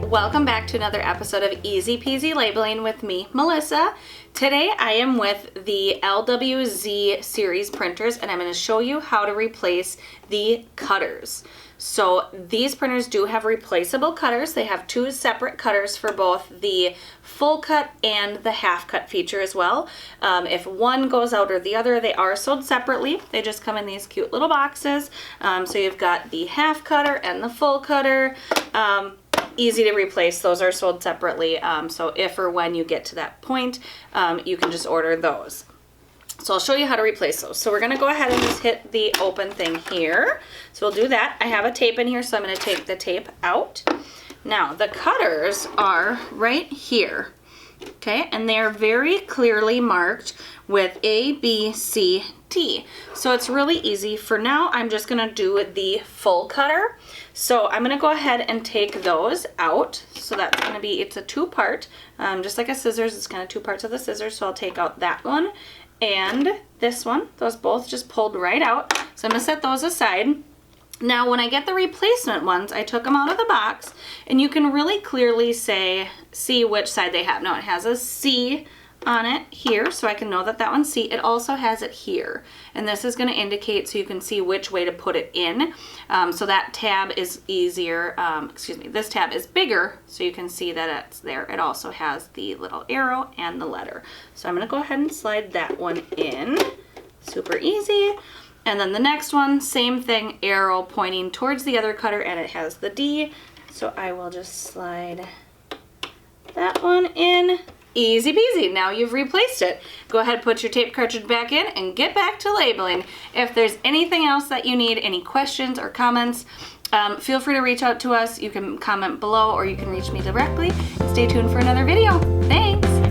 Welcome back to another episode of Easy Peasy Labeling with me, Melissa. Today I am with the LW-Z series printers and I'm going to show you how to replace the cutters. So these printers do have replaceable cutters. They have two separate cutters for both the full cut and the half cut feature as well. If one goes out or the other, they are sold separately. They just come in these cute little boxes. So you've got the half cutter and the full cutter. Easy to replace. Those are sold separately. So if or when you get to that point, you can just order those. So I'll show you how to replace those. So we're going to go ahead and just hit the open thing here. So we'll do that. I have a tape in here, so I'm going to take the tape out. Now the cutters are right here. Okay, and they're very clearly marked with A, B, C, D. So it's really easy. For now, I'm just gonna do the full cutter. So I'm gonna go ahead and take those out. So that's gonna be, it's a two-part, just like a scissors, it's kind of two parts of the scissors. So I'll take out that one and this one. Those both just pulled right out. So I'm gonna set those aside. Now, when I get the replacement ones, I took them out of the box, and you can really clearly see which side they have. Now, it has a C on it here, so I can know that that one's C. It also has it here, and this is going to indicate so you can see which way to put it in. So that tab is easier, this tab is bigger, so you can see that it's there. It also has the little arrow and the letter. So I'm going to go ahead and slide that one in. Super easy. And then the next one, same thing, arrow pointing towards the other cutter, and it has the D. So I will just slide that one in. Easy peasy. Now you've replaced it. Go ahead, put your tape cartridge back in and get back to labeling. If there's anything else that you need, any questions or comments, feel free to reach out to us. You can comment below or you can reach me directly. Stay tuned for another video. Thanks.